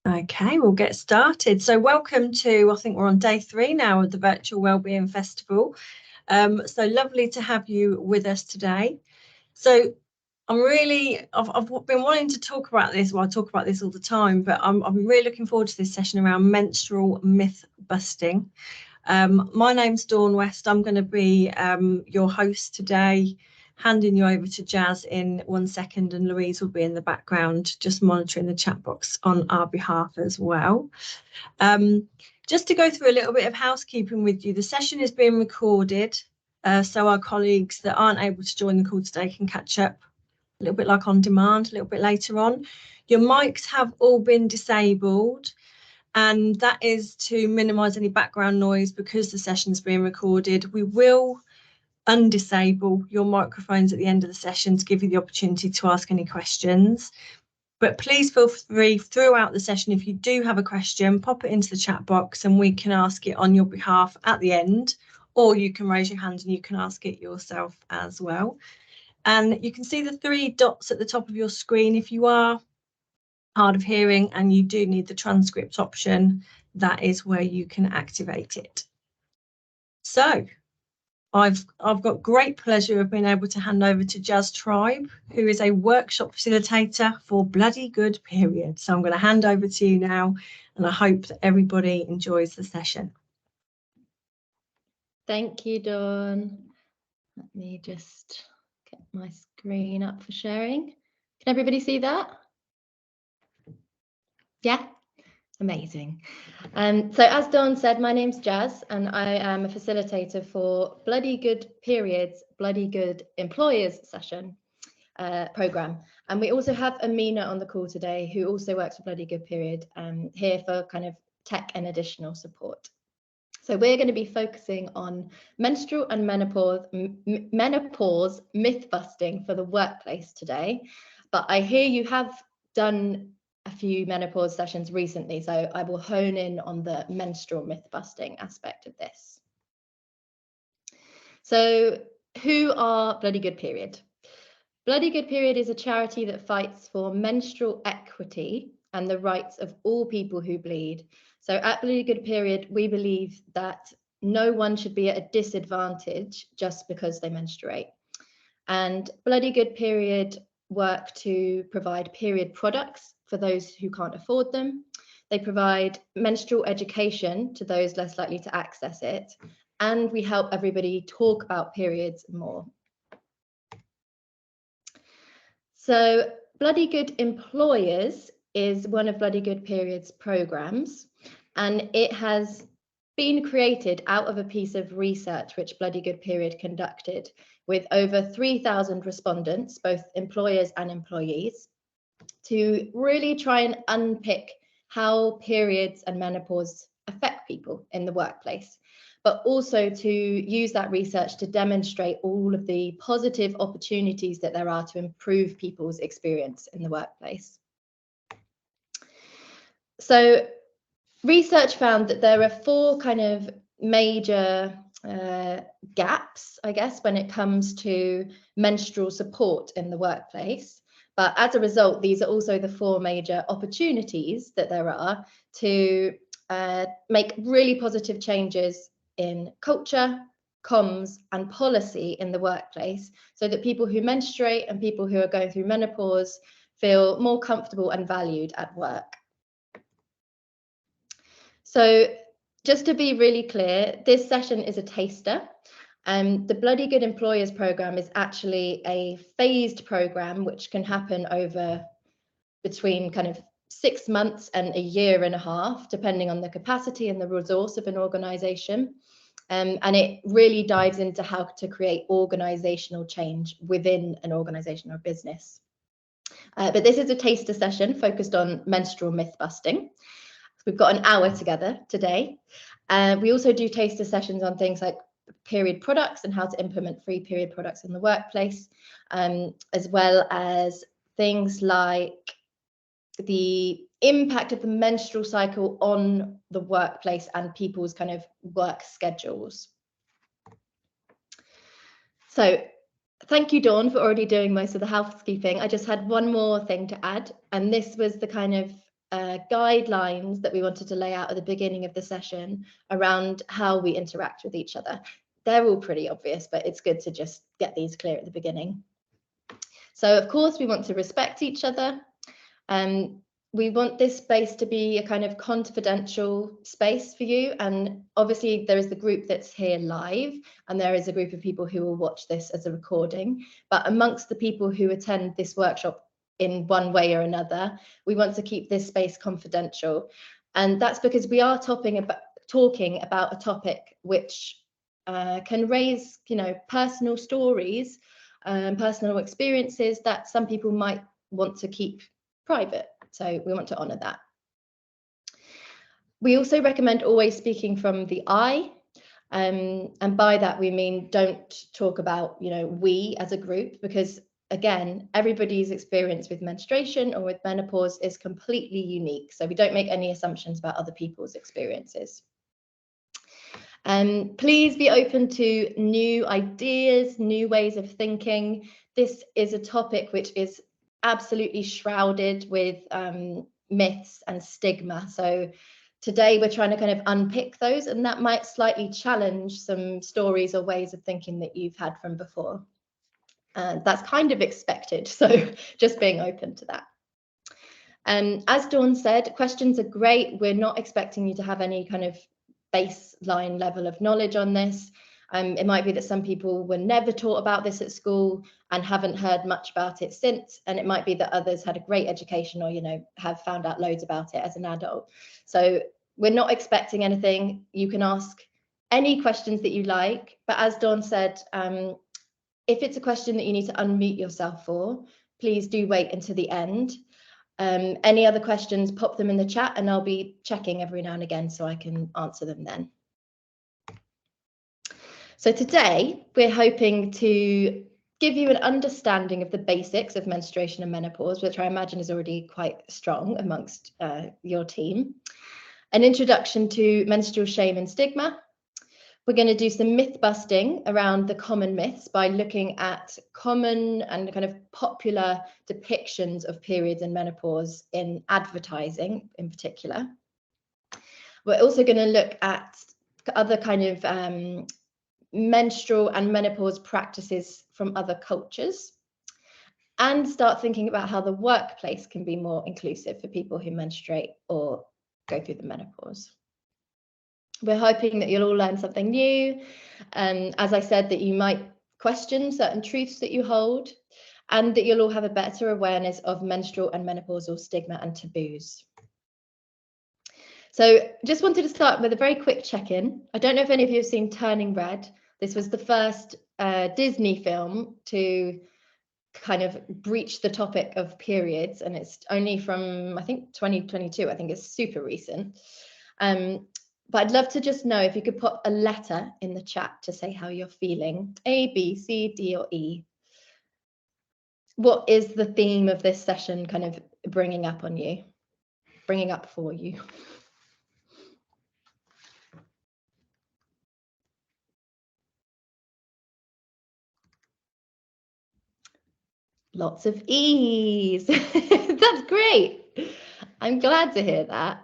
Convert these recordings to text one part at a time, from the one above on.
Okay, we'll get started. So welcome to, I think we're on day 3 now of the Virtual Wellbeing Festival. So lovely to have you with us today. So I've been wanting to talk about this. Well, I talk about this all the time, but I'm really looking forward to this session around menstrual myth busting. My name's Dawn West. I'm going to be your host today, handing you over to Jazz in 1 second, and Louise will be in the background just monitoring the chat box on our behalf as well. Just to go through a little bit of housekeeping with you, the session is being recorded, so our colleagues that aren't able to join the call today can catch up a little bit like on demand a little bit later on. Your mics have all been disabled, and that is to minimise any background noise because the session is being recorded. We will undisable your microphones at the end of the session to give you the opportunity to ask any questions. But please feel free throughout the session, if you do have a question, pop it into the chat box and we can ask it on your behalf at the end, or you can raise your hand and you can ask it yourself as well. And you can see the 3 dots at the top of your screen. If you are hard of hearing and you do need the transcript option, that is where you can activate it. So I've got great pleasure of being able to hand over to Jazz Tribe, who is a workshop facilitator for Bloody Good Period. So I'm going to hand over to you now, and I hope that everybody enjoys the session. Thank you, Dawn. Let me just get my screen up for sharing. Can everybody see that? Yeah? Amazing. So as Dawn said, my name's Jazz and I am a facilitator for Bloody Good Periods, Bloody Good Employers session program. And we also have Amina on the call today, who also works for Bloody Good Period, here for kind of tech and additional support. So we're going to be focusing on menstrual and menopause myth busting for the workplace today. But I hear you have done a few menopause sessions recently, so I will hone in on the menstrual myth busting aspect of this. So who are Bloody Good Period? Bloody Good Period is a charity that fights for menstrual equity and the rights of all people who bleed. So at Bloody Good Period, we believe that no one should be at a disadvantage just because they menstruate. And Bloody Good Period work to provide period products for those who can't afford them. They provide menstrual education to those less likely to access it. And we help everybody talk about periods more. So Bloody Good Employers is one of Bloody Good Period's programs, and it has been created out of a piece of research which Bloody Good Period conducted with over 3,000 respondents, both employers and employees, to really try and unpick how periods and menopause affect people in the workplace, but also to use that research to demonstrate all of the positive opportunities that there are to improve people's experience in the workplace. So research found that there are 4 kind of major gaps, I guess, when it comes to menstrual support in the workplace. But as a result, these are also the 4 major opportunities that there are to make really positive changes in culture, comms, and policy in the workplace, so that people who menstruate and people who are going through menopause feel more comfortable and valued at work. So just to be really clear, this session is a taster. The Bloody Good Employers program is actually a phased program which can happen over between kind of 6 months and 1.5 years, depending on the capacity and the resource of an organisation. And it really dives into how to create organisational change within an organisation or business. But this is a taster session focused on menstrual myth busting. We've got an hour together today. We also do taster sessions on things like period products and how to implement free period products in the workplace, as well as things like the impact of the menstrual cycle on the workplace and people's kind of work schedules. So thank you, Dawn, for already doing most of the housekeeping. I just had one more thing to add, and this was the kind of guidelines that we wanted to lay out at the beginning of the session around how we interact with each other. They're all pretty obvious, but it's good to just get these clear at the beginning. So of course, we want to respect each other. We want this space to be a kind of confidential space for you. And obviously there is the group that's here live, and there is a group of people who will watch this as a recording. But amongst the people who attend this workshop in one way or another, we want to keep this space confidential. And that's because we are talking about a topic which can raise, personal stories, personal experiences that some people might want to keep private. So we want to honour that. We also recommend always speaking from the I, and by that we mean don't talk about, we as a group, because again, everybody's experience with menstruation or with menopause is completely unique. So we don't make any assumptions about other people's experiences. Please be open to new ideas, new ways of thinking. This is a topic which is absolutely shrouded with myths and stigma. So today we're trying to kind of unpick those, and that might slightly challenge some stories or ways of thinking that you've had from before. That's kind of expected, so just being open to that. As Dawn said, questions are great. We're not expecting you to have any kind of baseline level of knowledge on this. It might be that some people were never taught about this at school and haven't heard much about it since, and it might be that others had a great education or, have found out loads about it as an adult. So we're not expecting anything. You can ask any questions that you like, but as Dawn said, if it's a question that you need to unmute yourself for, please do wait until the end. Any other questions, pop them in the chat and I'll be checking every now and again so I can answer them then. So today we're hoping to give you an understanding of the basics of menstruation and menopause, which I imagine is already quite strong amongst your team. An introduction to menstrual shame and stigma. We're going to do some myth busting around the common myths by looking at common and kind of popular depictions of periods and menopause in advertising in particular. We're also going to look at other kind of menstrual and menopause practices from other cultures, and start thinking about how the workplace can be more inclusive for people who menstruate or go through the menopause. We're hoping that you'll all learn something new, and as I said, that you might question certain truths that you hold, and that you'll all have a better awareness of menstrual and menopausal stigma and taboos. So just wanted to start with a very quick check-in. I don't know if any of you have seen Turning Red. This was the first Disney film to kind of breach the topic of periods, and it's only from, I think, 2022. I think it's super recent. But I'd love to just know if you could put a letter in the chat to say how you're feeling. A, B, C, D, or E. What is the theme of this session kind of bringing up for you? Lots of E's. That's great. I'm glad to hear that.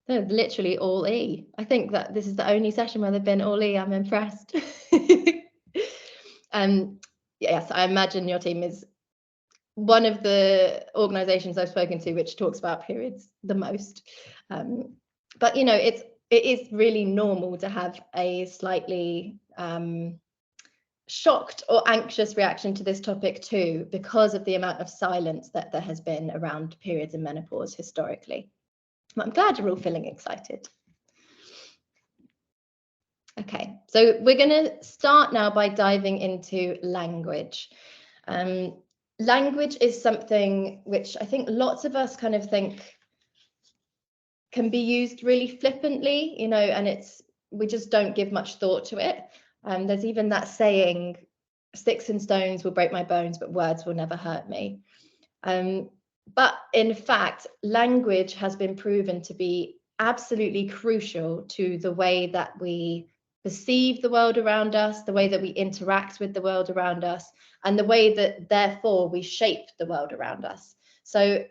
They're literally all E. I think that this is the only session where they've been all E. I'm impressed. Yes, I imagine your team is one of the organizations I've spoken to which talks about periods the most. But it is really normal to have a slightly shocked or anxious reaction to this topic too, because of the amount of silence that there has been around periods and menopause historically. But I'm glad you're all feeling excited. Okay, so we're going to start now by diving into language. Language is something which I think lots of us kind of think can be used really flippantly, and we just don't give much thought to it. There's even that saying, sticks and stones will break my bones, but words will never hurt me. But in fact, language has been proven to be absolutely crucial to the way that we perceive the world around us, the way that we interact with the world around us, and the way that therefore we shape the world around us. So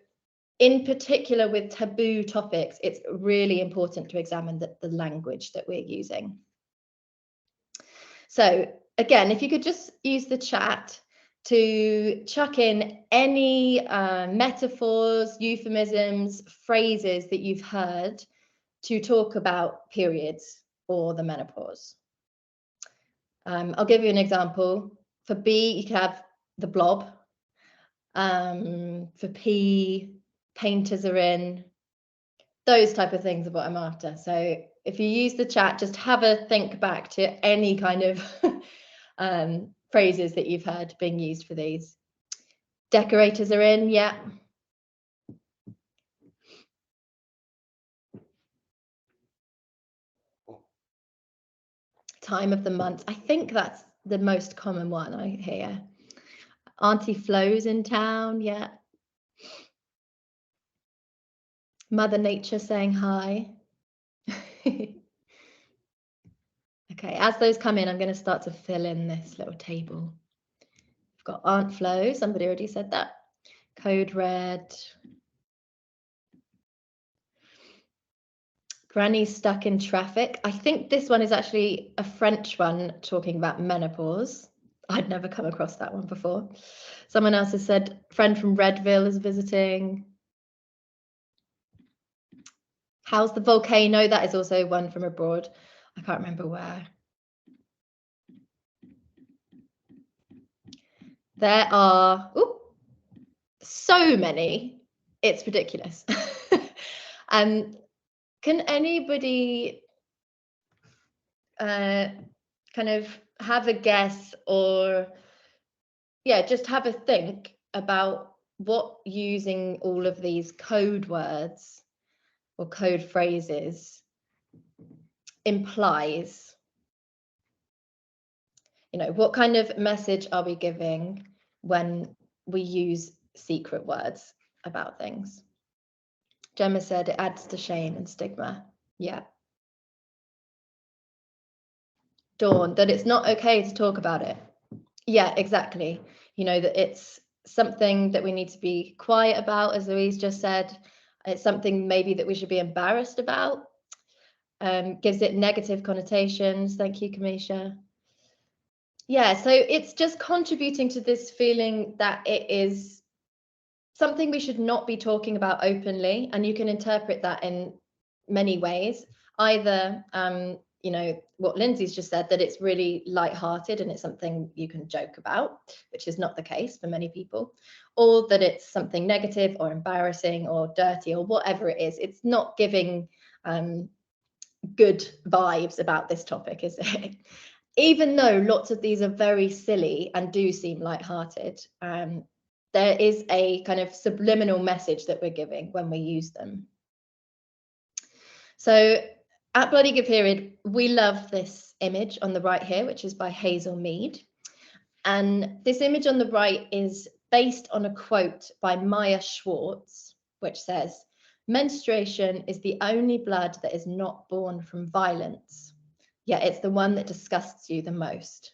in particular with taboo topics, it's really important to examine the language that we're using. So again, if you could just use the chat to chuck in any metaphors, euphemisms, phrases that you've heard to talk about periods or the menopause. I'll give you an example. For B, you could have the blob. For P, painters are in. Those type of things are what I'm after. So if you use the chat, just have a think back to any kind of phrases that you've heard being used for these. Decorators are in, yeah. Time of the month. I think that's the most common one I hear. Auntie Flo's in town, yeah. Mother Nature saying hi. Okay, as those come in, I'm going to start to fill in this little table. We've got Aunt Flo, somebody already said that. Code Red. Granny's stuck in traffic. I think this one is actually a French one talking about menopause. I'd never come across that one before. Someone else has said, friend from Redville is visiting. How's the volcano? That is also one from abroad. I can't remember where. There are so many. It's ridiculous. Can anybody kind of have a guess or, yeah, just have a think about what using all of these code words or code phrases implies? You know, what kind of message are we giving when we use secret words about things? Gemma said it adds to shame and stigma. Yeah. Dawn, that it's not okay to talk about it. Yeah, exactly. You know, that it's something that we need to be quiet about, as Louise just said. It's something maybe that we should be embarrassed about. Gives it negative connotations. Thank you, Kamisha. Yeah, so it's just contributing to this feeling that it is something we should not be talking about openly, and you can interpret that in many ways. Either, you know, what Lindsay's just said, that it's really lighthearted and it's something you can joke about, which is not the case for many people, or that it's something negative or embarrassing or dirty or whatever it is. It's not giving good vibes about this topic, is it? Even though lots of these are very silly and do seem lighthearted, there is a kind of subliminal message that we're giving when we use them. So at Bloody Good Period, we love this image on the right here, which is by Hazel Mead. And this image on the right is based on a quote by Maya Schwartz, which says, "Menstruation is the only blood that is not born from violence. Yet it's the one that disgusts you the most."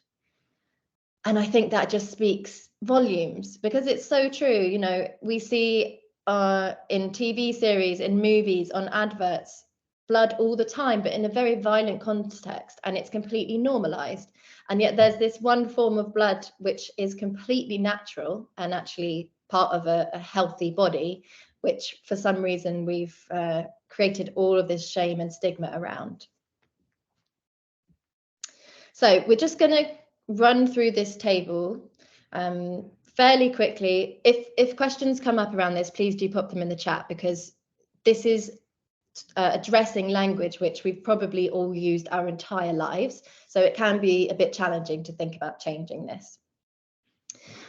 And I think that just speaks volumes, because it's so true. You know, we see in TV series, in movies, on adverts, blood all the time, but in a very violent context, and it's completely normalized. And yet there's this one form of blood which is completely natural and actually part of a healthy body, which for some reason we've created all of this shame and stigma around. So we're just going to run through this table fairly quickly. If questions come up around this, please do pop them in the chat, because this is addressing language which we've probably all used our entire lives. So it can be a bit challenging to think about changing this.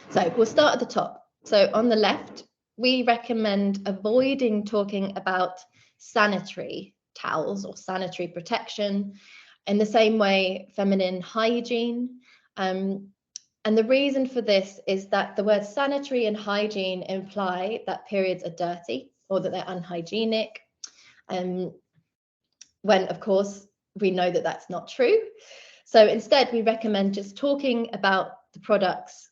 So we'll start at the top. So on the left, we recommend avoiding talking about sanitary towels or sanitary protection. In the same way, feminine hygiene. And the reason for this is that the words sanitary and hygiene imply that periods are dirty or that they're unhygienic. When, of course, we know that that's not true. So instead, we recommend just talking about the products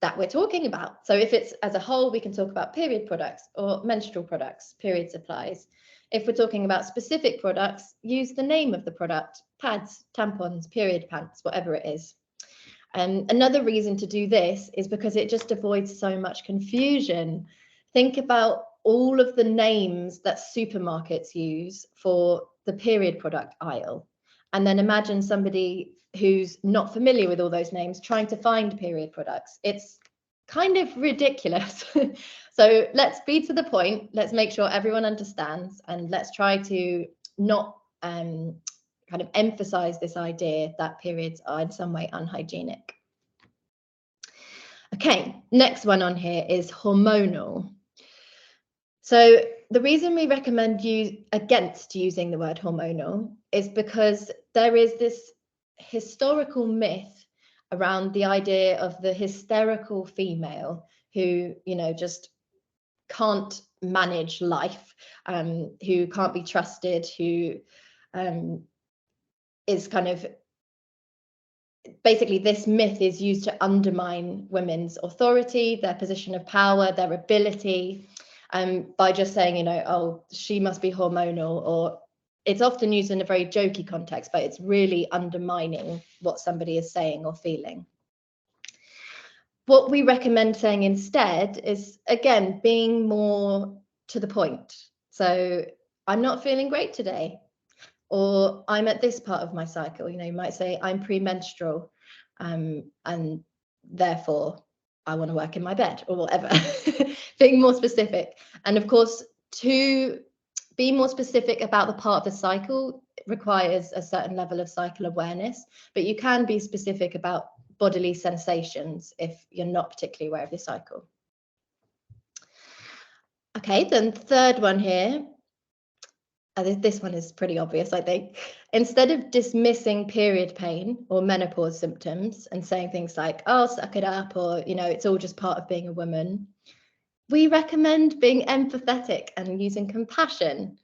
that we're talking about. So if it's as a whole, we can talk about period products or menstrual products, period supplies. If we're talking about specific products, use the name of the product, pads, tampons, period pants, whatever it is. Another reason to do this is because it just avoids so much confusion. Think about all of the names that supermarkets use for the period product aisle. And then imagine somebody who's not familiar with all those names trying to find period products. It's kind of ridiculous. So let's be to the point. Let's make sure everyone understands, and let's try to not kind of emphasize this idea that periods are in some way unhygienic. Okay, next one on here is hormonal. So the reason we recommend against using the word hormonal is because there is this historical myth around the idea of the hysterical female who, you know, just can't manage life, who can't be trusted, who is kind of, basically this myth is used to undermine women's authority, their position of power, their ability, by just saying, you know, oh, she must be hormonal, or it's often used in a very jokey context, but it's really undermining what somebody is saying or feeling. What we recommend saying instead is, again, being more to the point. So I'm not feeling great today, or I'm at this part of my cycle. You know, you might say I'm premenstrual, and therefore I want to work in my bed, or whatever. Being more specific. And of course, to be more specific about the part of the cycle requires a certain level of cycle awareness, but you can be specific about bodily sensations if you're not particularly aware of the cycle. Okay, then the third one here, this one is pretty obvious, I think. Instead of dismissing period pain or menopause symptoms and saying things like, oh, suck it up, or, you know, it's all just part of being a woman, we recommend being empathetic and using compassion.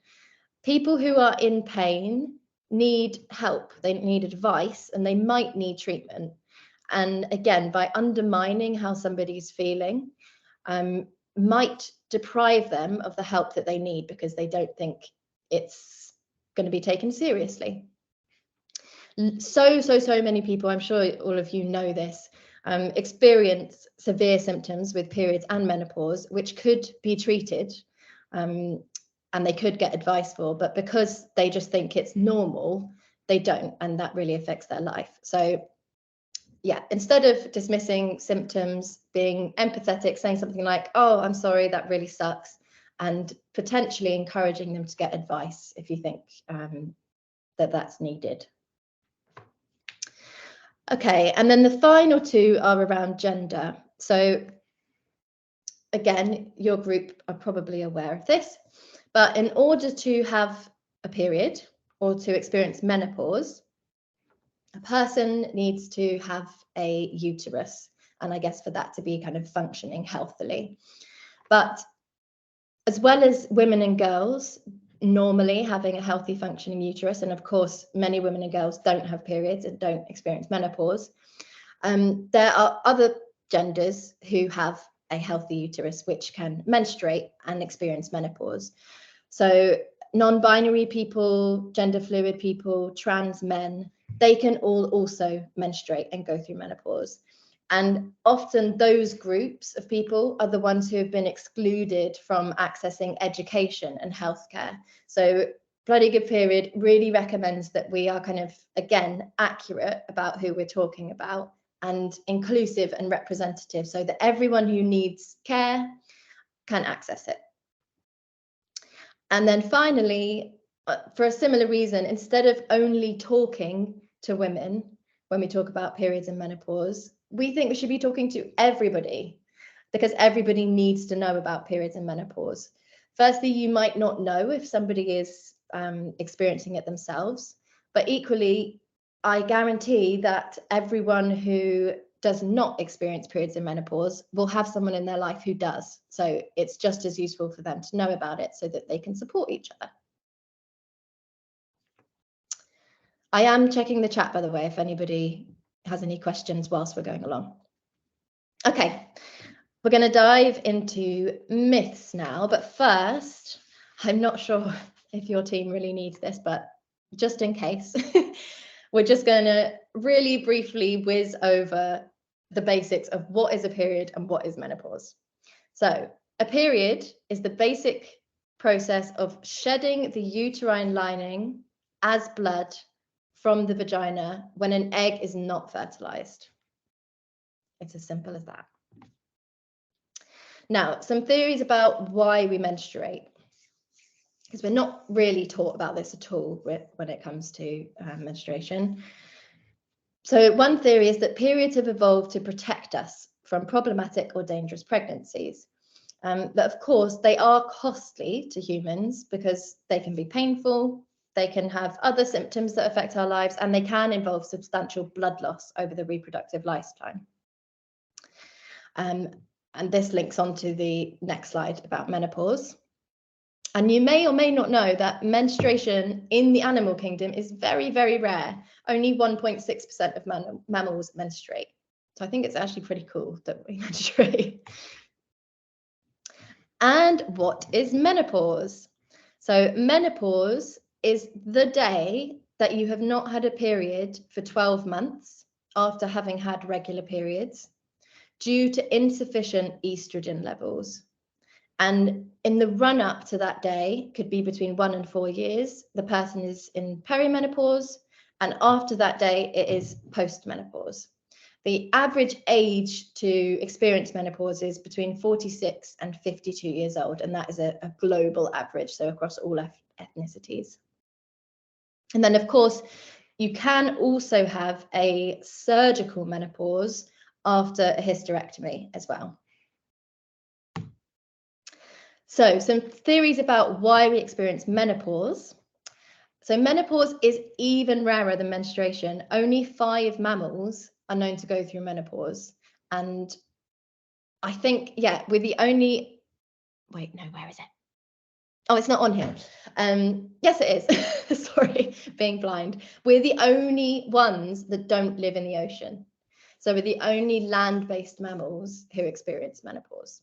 People who are in pain need help, they need advice, and they might need treatment. And again, by undermining how somebody's feeling, might deprive them of the help that they need because they don't think it's going to be taken seriously. So many people, I'm sure all of you know this, experience severe symptoms with periods and menopause, which could be treated, and they could get advice for, but because they just think it's normal, they don't, and that really affects their life. So yeah, instead of dismissing symptoms, being empathetic, saying something like, oh, I'm sorry, that really sucks, and potentially encouraging them to get advice if you think that that's needed. Okay, and then the final two are around gender. So again, your group are probably aware of this, but in order to have a period or to experience menopause, a person needs to have a uterus, and I guess for that to be kind of functioning healthily. But as well as women and girls normally having a healthy functioning uterus, and of course many women and girls don't have periods and don't experience menopause, there are other genders who have a healthy uterus which can menstruate and experience menopause. So non-binary people, gender fluid people, trans men, they can all also menstruate and go through menopause. And often those groups of people are the ones who have been excluded from accessing education and healthcare. So Bloody Good Period really recommends that we are kind of, again, accurate about who we're talking about and inclusive and representative so that everyone who needs care can access it. And then finally, for a similar reason, instead of only talking to women when we talk about periods and menopause, we think we should be talking to everybody, because everybody needs to know about periods and menopause. Firstly, you might not know if somebody is experiencing it themselves, but equally, I guarantee that everyone who does not experience periods and menopause will have someone in their life who does. So it's just as useful for them to know about it so that they can support each other. I am checking the chat, by the way, if anybody has any questions whilst we're going along. Okay, we're going to dive into myths now, but first, I'm not sure if your team really needs this, but just in case, we're just going to really briefly whiz over the basics of what is a period and what is menopause. So a period is the basic process of shedding the uterine lining as blood from the vagina when an egg is not fertilized. It's as simple as that. Now, some theories about why we menstruate, because we're not really taught about this at all when it comes to menstruation. So one theory is that periods have evolved to protect us from problematic or dangerous pregnancies. But of course, they are costly to humans because they can be painful, they can have other symptoms that affect our lives, and they can involve substantial blood loss over the reproductive lifetime. And this links on to the next slide about menopause. And you may or may not know that menstruation in the animal kingdom is very, very rare. Only 1.6% of mammals menstruate. So I think it's actually pretty cool that we menstruate. And what is menopause? So menopause is the day that you have not had a period for 12 months after having had regular periods due to insufficient estrogen levels. And in the run up to that day, could be between 1 and 4 years, the person is in perimenopause. And after that day, it is postmenopause. The average age to experience menopause is between 46 and 52 years old. And that is a global average, so across all ethnicities. And then, of course, you can also have a surgical menopause after a hysterectomy as well. So some theories about why we experience menopause. So menopause is even rarer than menstruation. Only 5 mammals are known to go through menopause. And I think, yeah, we're the only, wait, no, where is it? Oh, it's not on here. Yes, it is. Sorry, being blind. We're the only ones that don't live in the ocean. So we're the only land-based mammals who experience menopause.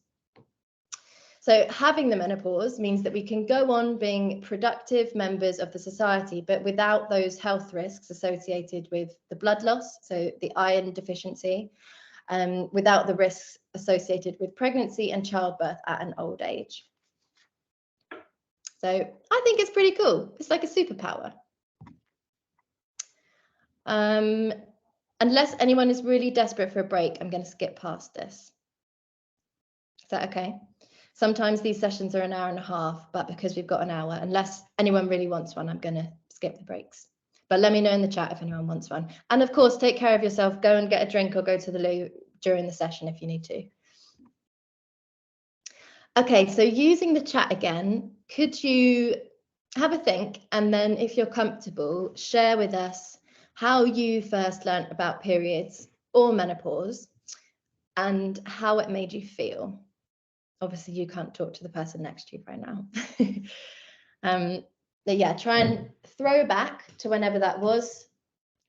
So having the menopause means that we can go on being productive members of the society, but without those health risks associated with the blood loss, so the iron deficiency, without the risks associated with pregnancy and childbirth at an old age. So I think it's pretty cool. It's like a superpower. Unless anyone is really desperate for a break, I'm going to skip past this. Is that okay? Sometimes these sessions are an hour and a half, but because we've got an hour, unless anyone really wants one, I'm going to skip the breaks. But let me know in the chat if anyone wants one. And of course, take care of yourself. Go and get a drink or go to the loo during the session if you need to. Okay, so using the chat again, could you have a think, and then if you're comfortable, share with us how you first learnt about periods or menopause and how it made you feel. Obviously, you can't talk to the person next to you right now. But yeah, try and throw back to whenever that was,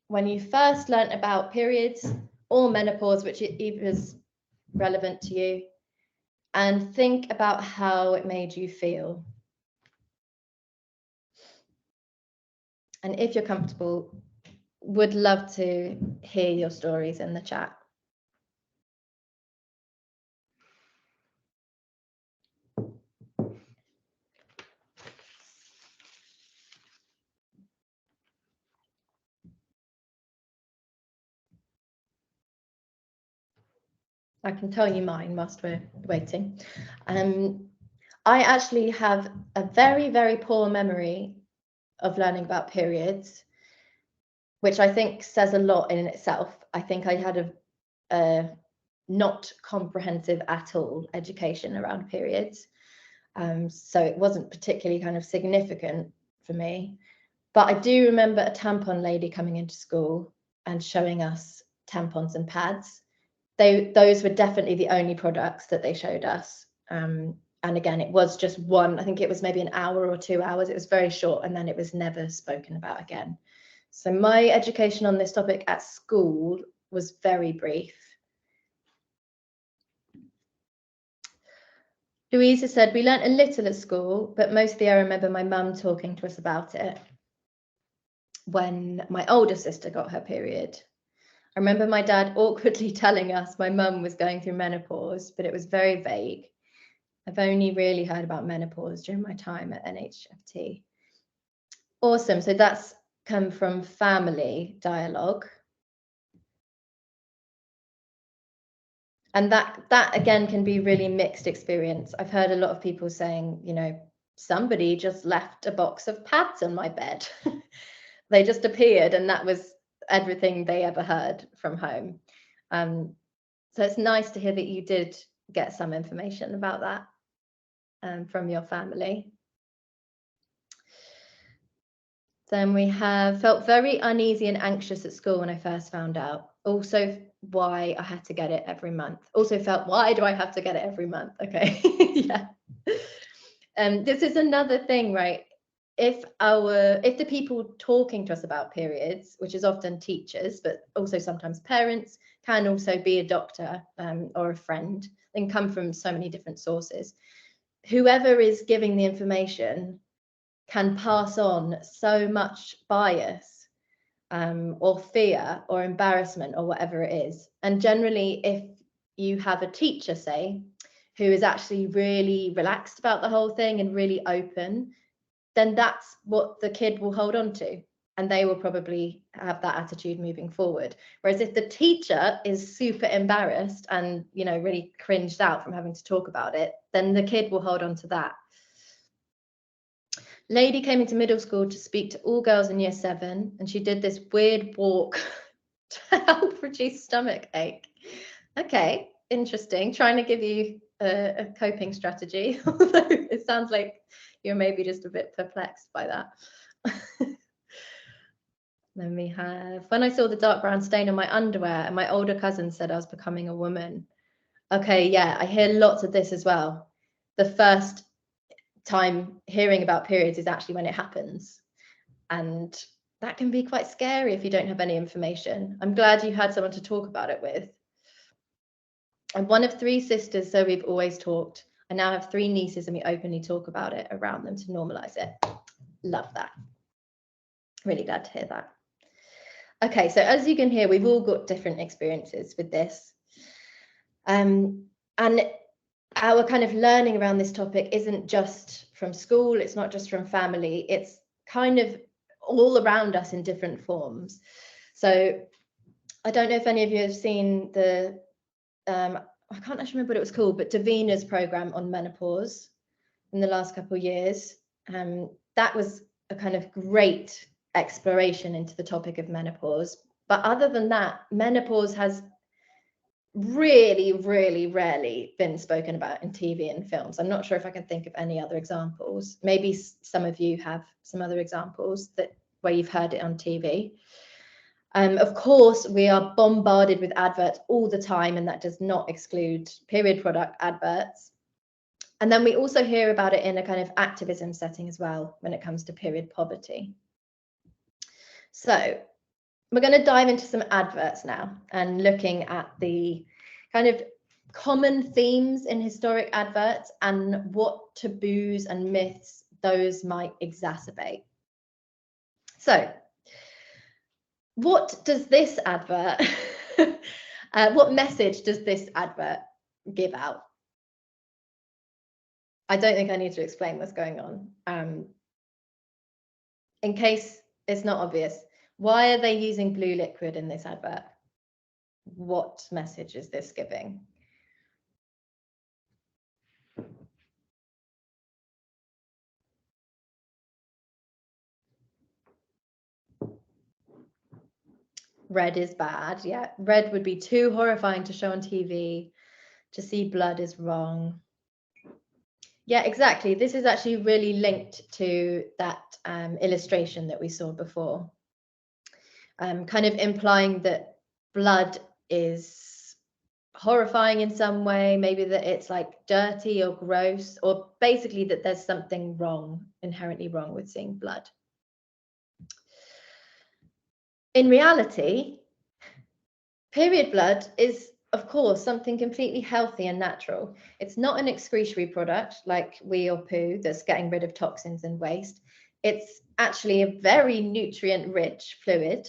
when you first learnt about periods or menopause, which is relevant to you, and think about how it made you feel. And if you're comfortable, would love to hear your stories in the chat. I can tell you mine whilst we're waiting. I actually have a very, very poor memory of learning about periods, which I think says a lot in itself. I think I had a not comprehensive at all education around periods. So it wasn't particularly kind of significant for me. But I do remember a tampon lady coming into school and showing us tampons and pads. Those were definitely the only products that they showed us. And again, it was just one, I think it was maybe an hour or 2 hours. It was very short, and then it was never spoken about again. So my education on this topic at school was very brief. Louisa said, we learnt a little at school, but mostly I remember my mum talking to us about it when my older sister got her period. I remember my dad awkwardly telling us my mum was going through menopause, but it was very vague. I've only really heard about menopause during my time at NHFT. Awesome. So that's come from family dialogue. And that again can be really mixed experience. I've heard a lot of people saying, you know, somebody just left a box of pads on my bed. They just appeared and that was everything they ever heard from home. So it's nice to hear that you did get some information about that from your family. Then we have felt very uneasy and anxious at school when I first found out. Also why I had to get it every month. Also felt, why do I have to get it every month? Okay, yeah. This is another thing, right? If the people talking to us about periods, which is often teachers, but also sometimes parents, can also be a doctor or a friend, and come from so many different sources. Whoever is giving the information can pass on so much bias or fear or embarrassment or whatever it is. And generally, if you have a teacher, say, who is actually really relaxed about the whole thing and really open, then that's what the kid will hold on to. And they will probably have that attitude moving forward. Whereas if the teacher is super embarrassed and, you know, really cringed out from having to talk about it, then the kid will hold on to that. Lady came into middle school to speak to all girls in year 7, and she did this weird walk to help reduce stomach ache. Okay, interesting. Trying to give you a coping strategy, although it sounds like you're maybe just a bit perplexed by that. Then we have, when I saw the dark brown stain on my underwear and my older cousin said I was becoming a woman. Okay, yeah, I hear lots of this as well. The first time hearing about periods is actually when it happens, and that can be quite scary if you don't have any information. I'm glad you had someone to talk about it with. I'm one of 3 sisters, so we've always talked. I now have 3 nieces and we openly talk about it around them to normalize it. Love that. Really glad to hear that. Okay, so as you can hear, we've all got different experiences with this. And our kind of learning around this topic isn't just from school, it's not just from family, it's kind of all around us in different forms. So I don't know if any of you have seen the, I can't actually remember what it was called, but Davina's program on menopause in the last couple of years. That was a kind of great exploration into the topic of menopause. But other than that, menopause has really, really rarely been spoken about in TV and films. I'm not sure if I can think of any other examples. Maybe some of you have some other examples where you've heard it on TV. Of course, we are bombarded with adverts all the time, and that does not exclude period product adverts. And then we also hear about it in a kind of activism setting as well when it comes to period poverty. So we're going to dive into some adverts now and looking at the kind of common themes in historic adverts and what taboos and myths those might exacerbate. So what does this advert, what message does this advert give out? I don't think I need to explain what's going on. In case it's not obvious, why are they using blue liquid in this advert? What message is this giving? Red is bad. Yeah, red would be too horrifying to show on TV. To see blood is wrong. Yeah, exactly. This is actually really linked to that illustration that we saw before. Kind of implying that blood is horrifying in some way, maybe that it's like dirty or gross, or basically that there's something wrong, inherently wrong with seeing blood. In reality, period blood is of course, something completely healthy and natural. It's not an excretory product like wee or poo that's getting rid of toxins and waste. It's actually a very nutrient-rich fluid.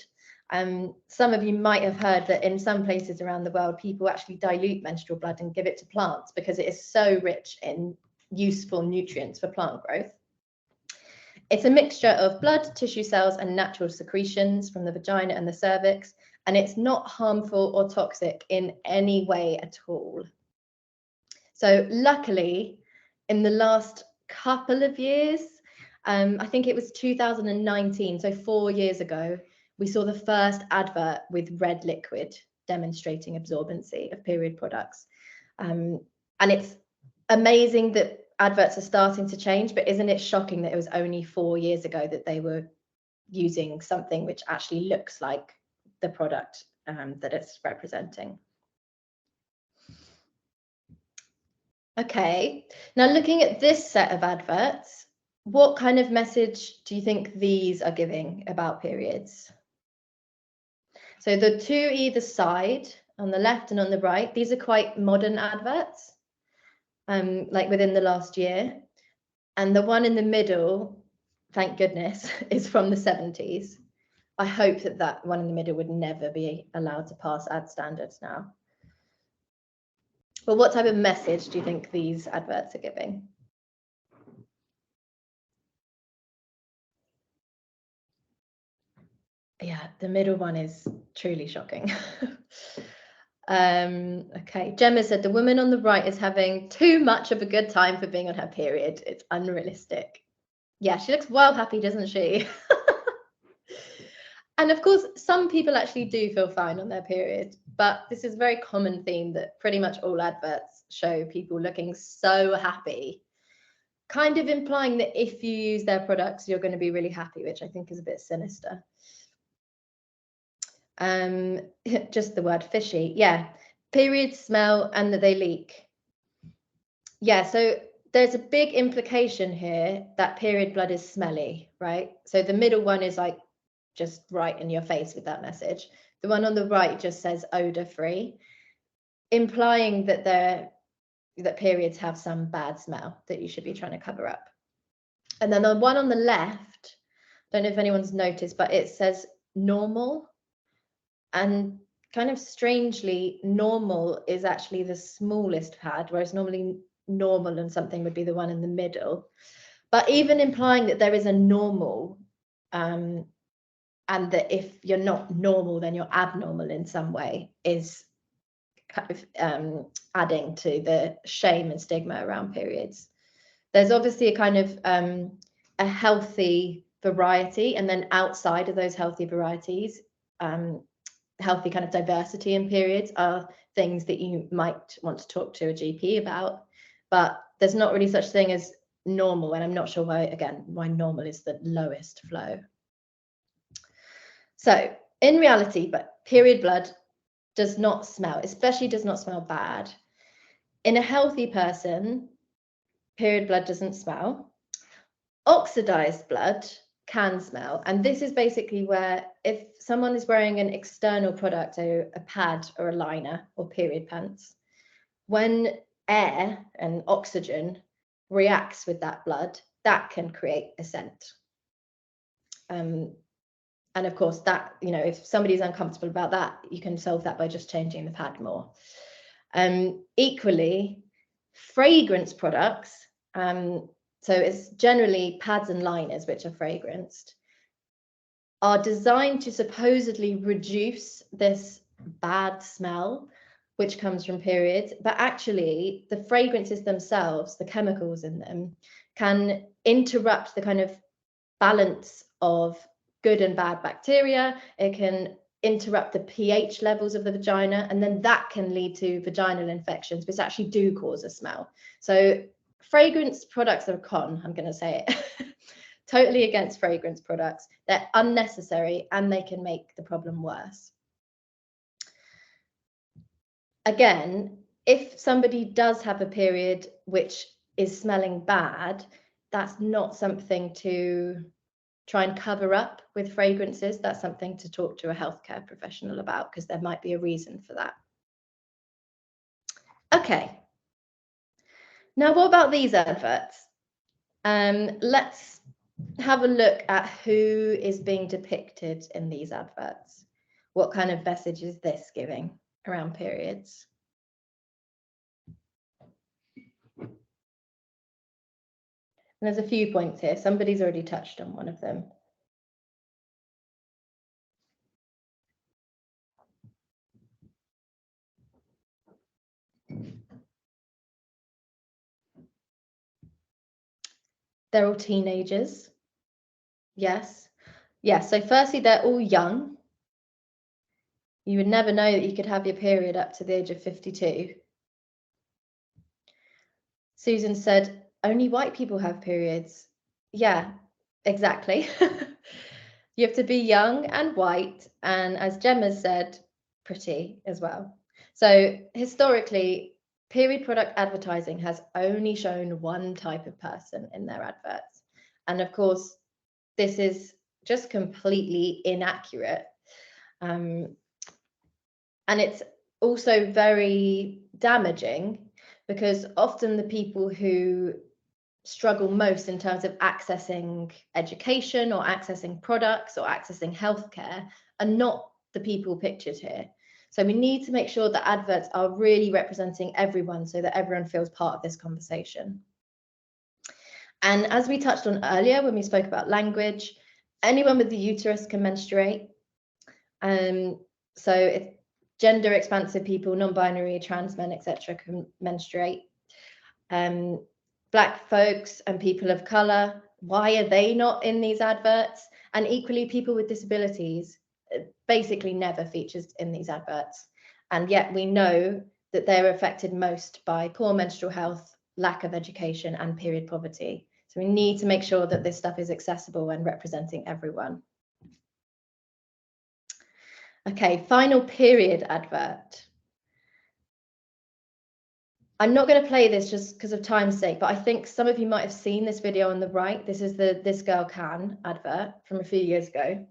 Some of you might have heard that in some places around the world, people actually dilute menstrual blood and give it to plants because it is so rich in useful nutrients for plant growth. It's a mixture of blood, tissue cells, and natural secretions from the vagina and the cervix, and it's not harmful or toxic in any way at all. So luckily, in the last couple of years, I think it was 2019, so 4 years ago, we saw the first advert with red liquid demonstrating absorbency of period products. And it's amazing that adverts are starting to change, but isn't it shocking that it was only 4 years ago that they were using something which actually looks like the product that it's representing? Okay, now looking at this set of adverts, what kind of message do you think these are giving about periods? So the two either side, on the left and on the right, these are quite modern adverts, like within the last year. And the one in the middle, thank goodness, is from the 70s. I hope that that one in the middle would never be allowed to pass ad standards now. But what type of message do you think these adverts are giving? Yeah, the middle one is truly shocking. Okay, Gemma said the woman on the right is having too much of a good time for being on her period. It's unrealistic. Yeah, she looks well happy, doesn't she? And of course, some people actually do feel fine on their period, but this is a very common theme that pretty much all adverts show people looking so happy, kind of implying that if you use their products, you're going to be really happy, which I think is a bit sinister. Just the word fishy. Yeah, periods smell and that they leak. Yeah, so there's a big implication here that period blood is smelly, right? So the middle one is like just right in your face with that message. The one on the right just says odor free, implying that that periods have some bad smell that you should be trying to cover up. And then the one on the left, don't know if anyone's noticed, but it says normal. And kind of strangely, normal is actually the smallest pad, whereas normally normal and something would be the one in the middle. But even implying that there is a normal, and that if you're not normal, then you're abnormal in some way, is kind of adding to the shame and stigma around periods. There's obviously a kind of a healthy variety, and then outside of those healthy varieties, healthy kind of diversity in periods are things that you might want to talk to a GP about, but there's not really such thing as normal, and I'm not sure why, again, why normal is the lowest flow. So in reality, but period blood does not smell, especially does not smell bad. In a healthy person, period blood doesn't smell. Oxidized blood can smell, and this is basically where if someone is wearing an external product, so a pad or a liner or period pants, when air and oxygen reacts with that blood, that can create a scent. And of course, that, you know, if somebody's uncomfortable about that, you can solve that by just changing the pad more. Equally, fragrance products, so it's generally pads and liners which are fragranced, are designed to supposedly reduce this bad smell which comes from periods, but actually the fragrances themselves, the chemicals in them, can interrupt the kind of balance of good and bad bacteria. It can interrupt the pH levels of the vagina, and then that can lead to vaginal infections, which actually do cause a smell. So fragrance products are a con, I'm going to say it. Totally against fragrance products. They're unnecessary and they can make the problem worse. Again, if somebody does have a period which is smelling bad, that's not something to try and cover up with fragrances. That's something to talk to a healthcare professional about, because there might be a reason for that. Okay. Now, what about these adverts? Let's have a look at who is being depicted in these adverts. What kind of message is this giving around periods? And there's a few points here. Somebody's already touched on one of them. They're all teenagers. Yes. Yes. So firstly, they're all young. You would never know that you could have your period up to the age of 52. Susan said, only white people have periods. Yeah, exactly. You have to be young and white, and as Gemma said, pretty as well. So historically, period product advertising has only shown one type of person in their adverts. And of course, this is just completely inaccurate. And it's also very damaging because often the people who struggle most in terms of accessing education or accessing products or accessing healthcare are not the people pictured here. So we need to make sure that adverts are really representing everyone so that everyone feels part of this conversation. And as we touched on earlier when we spoke about language, anyone with the uterus can menstruate. So if gender expansive people, non-binary, trans men, etc., can menstruate. Black folks and people of color, why are they not in these adverts? And equally, people with disabilities basically never features in these adverts. And yet we know that they're affected most by poor menstrual health, lack of education, and period poverty. So we need to make sure that this stuff is accessible and representing everyone. Okay, final period advert. I'm not going to play this just because of time's sake, but I think some of you might have seen this video on the right. This is the This Girl Can advert from a few years ago.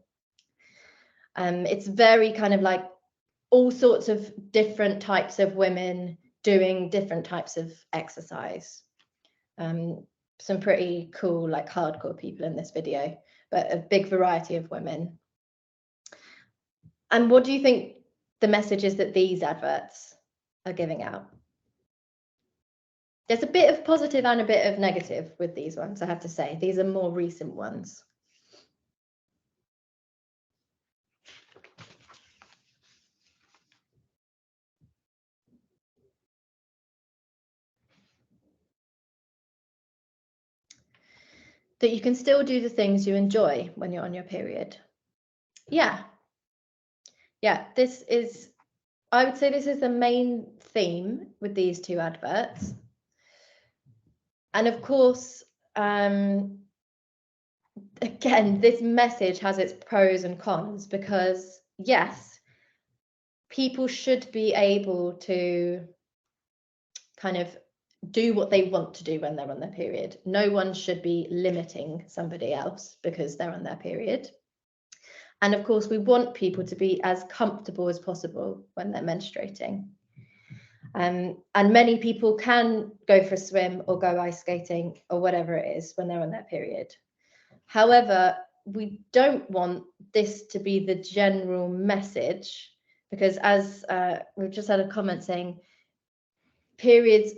It's very kind of like all sorts of different types of women doing different types of exercise. Some pretty cool, like hardcore people in this video, but a big variety of women. And what do you think the message is that these adverts are giving out? There's a bit of positive and a bit of negative with these ones, I have to say. These are more recent ones. That you can still do the things you enjoy when you're on your period. Yeah. Yeah, this is, I would say this is the main theme with these two adverts. And of course, again, this message has its pros and cons because, yes, people should be able to kind of do what they want to do when they're on their period. No one should be limiting somebody else because they're on their period. And of course, we want people to be as comfortable as possible when they're menstruating. And many people can go for a swim or go ice skating or whatever it is when they're on their period. However, we don't want this to be the general message because as we've just had a comment saying, periods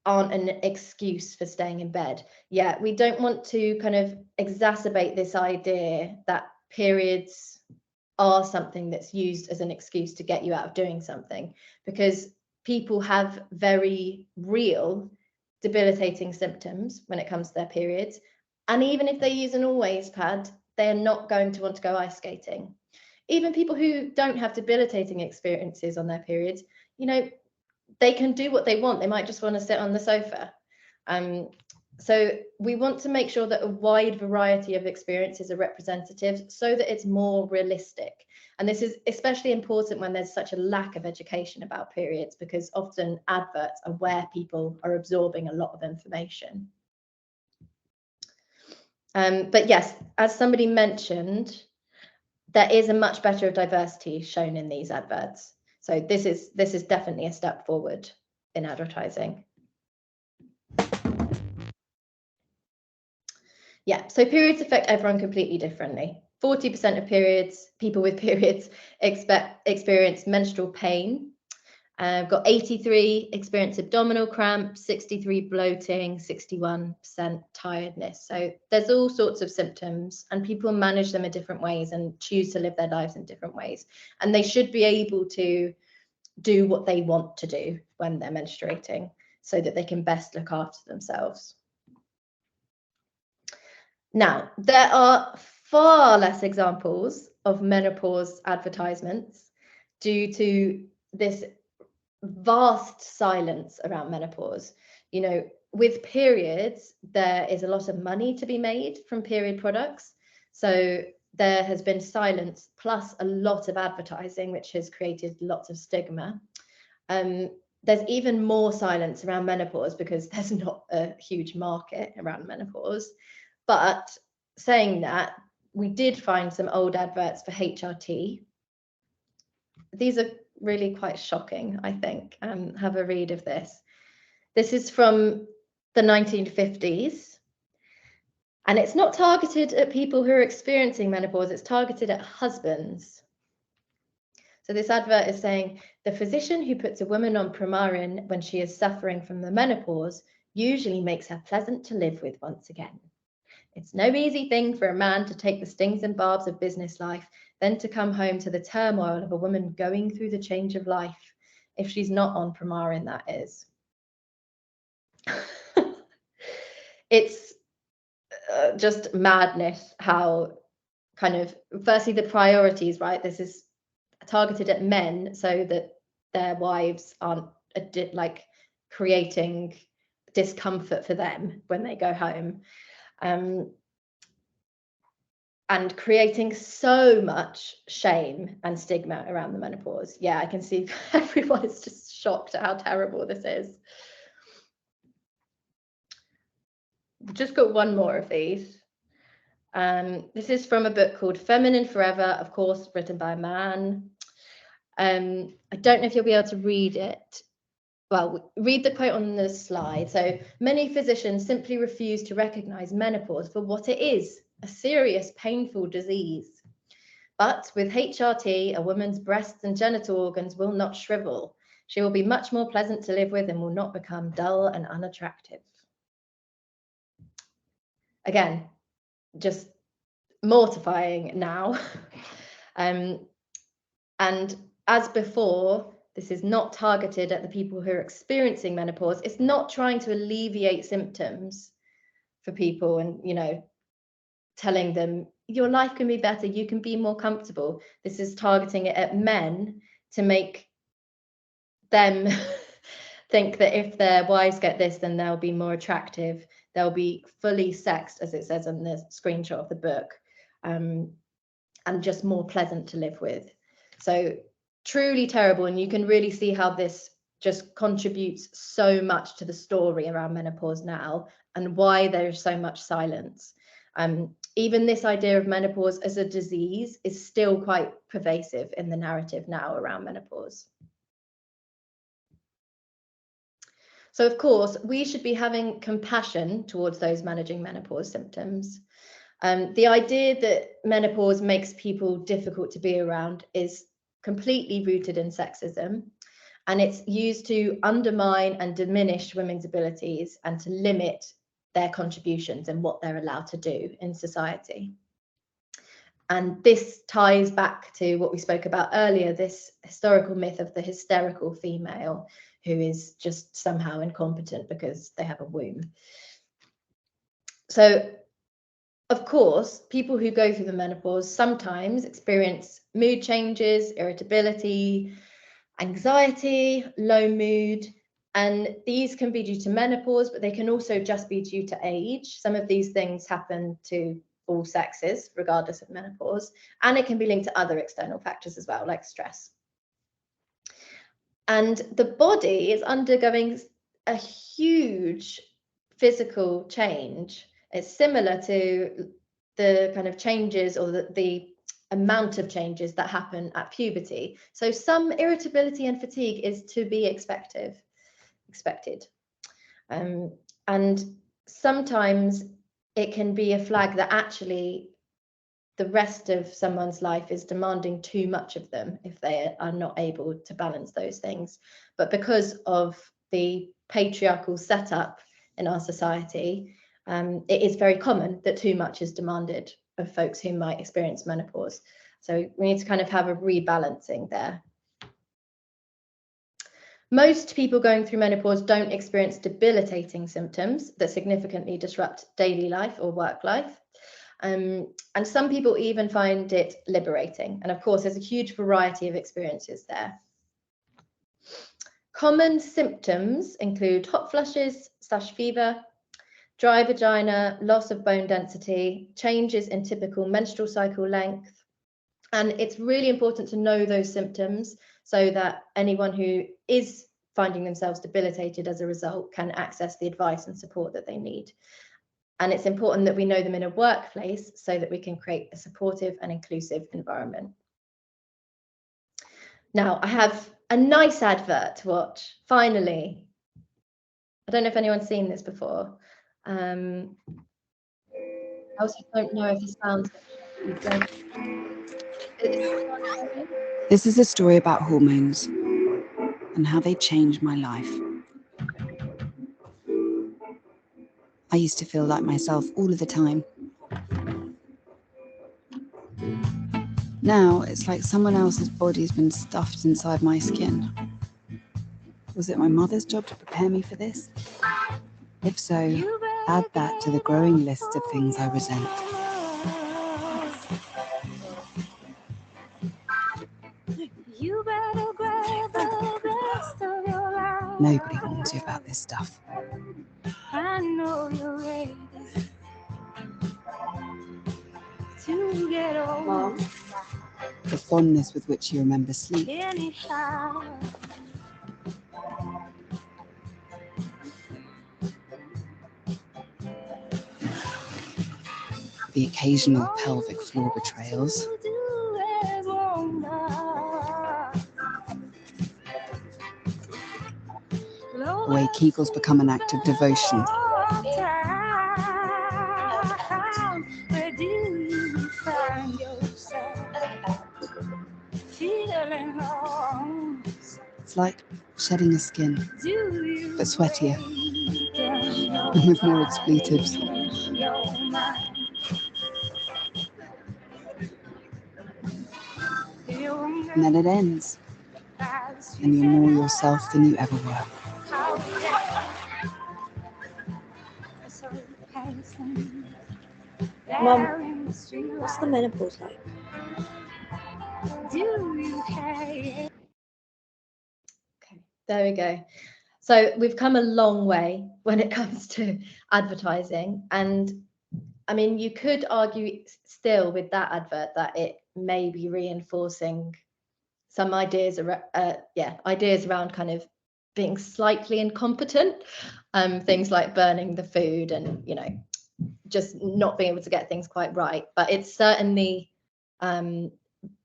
aren't an excuse for staying in bed. Yeah, we don't want to kind of exacerbate this idea that periods are something that's used as an excuse to get you out of doing something, because people have very real debilitating symptoms when it comes to their periods. And even if they use an always pad, they're not going to want to go ice skating. Even people who don't have debilitating experiences on their periods, you know, they can do what they want. They might just want to sit on the sofa. So we want to make sure that a wide variety of experiences are representative so that it's more realistic. And this is especially important when there's such a lack of education about periods, because often adverts are where people are absorbing a lot of information. But yes, as somebody mentioned, there is a much better diversity shown in these adverts. So this is definitely a step forward. in advertising. Yeah, so periods affect everyone completely differently. 40% of people with periods experience menstrual pain. I've got 83 experience abdominal cramp, 63 bloating, 61% tiredness. So there's all sorts of symptoms, and people manage them in different ways and choose to live their lives in different ways. And they should be able to do what they want to do when they're menstruating so that they can best look after themselves. Now, there are far less examples of menopause advertisements due to this vast silence around menopause. You know, with periods, there is a lot of money to be made from period products. So there has been silence plus a lot of advertising, which has created lots of stigma. There's even more silence around menopause because there's not a huge market around menopause. But saying that, we did find some old adverts for HRT. These are really quite shocking, I think. Have a read of this. This is from the 1950s. And it's not targeted at people who are experiencing menopause, it's targeted at husbands. So this advert is saying, the physician who puts a woman on Premarin when she is suffering from the menopause usually makes her pleasant to live with once again. It's no easy thing for a man to take the stings and barbs of business life, then to come home to the turmoil of a woman going through the change of life, if she's not on Premarin, that is. It's just madness how kind of, firstly, the priorities, right? This is targeted at men so that their wives aren't like creating discomfort for them when they go home. And creating so much shame and stigma around the menopause. Yeah, I can see everyone is just shocked at how terrible this is. We've just got one more of these. This is from a book called Feminine Forever, of course, written by a man. I don't know if you'll be able to read it. Well, read the quote on the slide. So, many physicians simply refuse to recognize menopause for what it is, a serious, painful disease. But with HRT, a woman's breasts and genital organs will not shrivel. She will be much more pleasant to live with and will not become dull and unattractive. Again, just mortifying now. And as before, this is not targeted at the people who are experiencing menopause. It's not trying to alleviate symptoms for people and, you know, telling them your life can be better, you can be more comfortable. This is targeting it at men to make them think that if their wives get this, then they'll be more attractive. They'll be fully sexed, as it says on the screenshot of the book, and just more pleasant to live with. So truly terrible. And you can really see how this just contributes so much to the story around menopause now and why there's so much silence. Even this idea of menopause as a disease is still quite pervasive in the narrative now around menopause. So of course, we should be having compassion towards those managing menopause symptoms. The idea that menopause makes people difficult to be around is completely rooted in sexism, and it's used to undermine and diminish women's abilities and to limit their contributions and what they're allowed to do in society. And this ties back to what we spoke about earlier, this historical myth of the hysterical female who is just somehow incompetent because they have a womb. So, of course, people who go through the menopause sometimes experience mood changes, irritability, anxiety, low mood, and these can be due to menopause, but they can also just be due to age. Some of these things happen to all sexes, regardless of menopause, and it can be linked to other external factors as well, like stress. And the body is undergoing a huge physical change. It's similar to the kind of changes or the amount of changes that happen at puberty. So some irritability and fatigue is to be expected. expected. And sometimes it can be a flag that actually the rest of someone's life is demanding too much of them if they are not able to balance those things. But because of the patriarchal setup in our society, it is very common that too much is demanded of folks who might experience menopause. So we need to kind of have a rebalancing there. Most people going through menopause don't experience debilitating symptoms that significantly disrupt daily life or work life. And some people even find it liberating. And of course, there's a huge variety of experiences there. Common symptoms include hot flushes / fever, dry vagina, loss of bone density, changes in typical menstrual cycle length. And it's really important to know those symptoms so that anyone who is finding themselves debilitated as a result can access the advice and support that they need. And it's important that we know them in a workplace so that we can create a supportive and inclusive environment. Now, I have a nice advert to watch, finally. I don't know if anyone's seen this before. I also don't know if this sounds... This is a story about hormones and how they changed my life. I used to feel like myself all of the time. Now it's like someone else's body's been stuffed inside my skin. Was it my mother's job to prepare me for this? If so, add that to the growing list of things I resent. Nobody warns you about this stuff. I know you're ready to get old. The fondness with which you remember sleep. Anyhow. The occasional pelvic floor betrayals. The way Kegels become an act of devotion. Where do you find yourself feeling wrong? It's like shedding a skin, but sweatier and with more expletives. And then it ends, and you're more yourself than you ever were. Mum, what's the menopause like? Okay, there we go. So we've come a long way when it comes to advertising. And I mean, you could argue still with that advert that it may be reinforcing some ideas around kind of being slightly incompetent, things like burning the food and, you know, just not being able to get things quite right. But it's certainly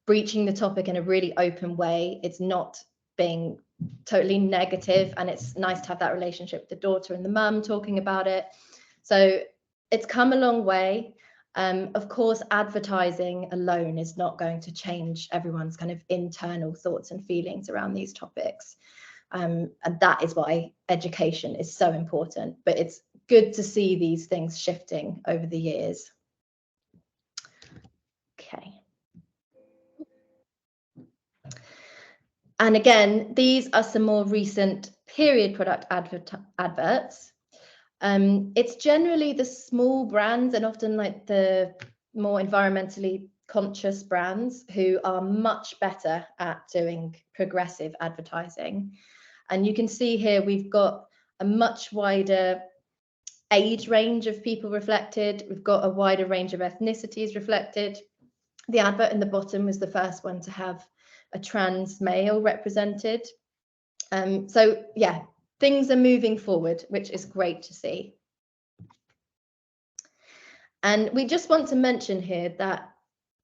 breaching the topic in a really open way. It's not being totally negative, and it's nice to have that relationship with the daughter and the mum talking about it. So it's come a long way. Of course, advertising alone is not going to change everyone's kind of internal thoughts and feelings around these topics. And that is why education is so important. But it's good to see these things shifting over the years. Okay. And again, these are some more recent period product adverts. It's generally the small brands and often like the more environmentally conscious brands who are much better at doing progressive advertising. And you can see here we've got a much wider age range of people reflected. We've got a wider range of ethnicities reflected. The advert in the bottom was the first one to have a trans male represented. So yeah, things are moving forward, which is great to see. And we just want to mention here that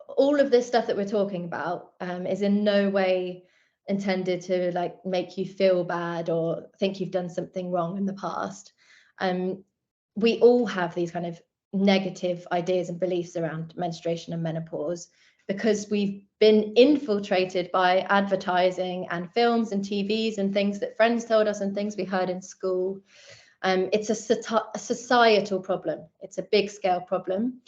all of this stuff that we're talking about is in no way intended to like make you feel bad or think you've done something wrong in the past. We all have these kind of negative ideas and beliefs around menstruation and menopause because we've been infiltrated by advertising and films and TVs and things that friends told us and things we heard in school. It's a societal problem. It's a big scale problem,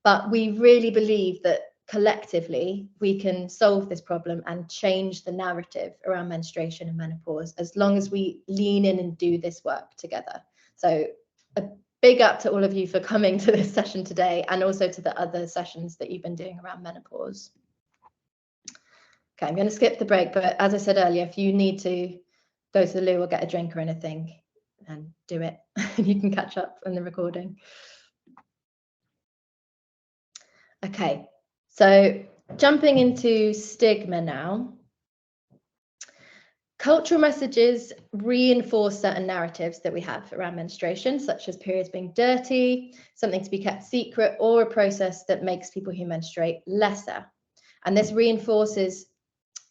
but we really believe that collectively we can solve this problem and change the narrative around menstruation and menopause as long as we lean in and do this work together. So a big up to all of you for coming to this session today, and also to the other sessions that you've been doing around menopause. Okay, I'm going to skip the break, but as I said earlier, if you need to go to the loo or get a drink or anything, then do it. You can catch up on the recording. Okay, so jumping into stigma now. Cultural messages reinforce certain narratives that we have around menstruation, such as periods being dirty, something to be kept secret, or a process that makes people who menstruate lesser. And this reinforces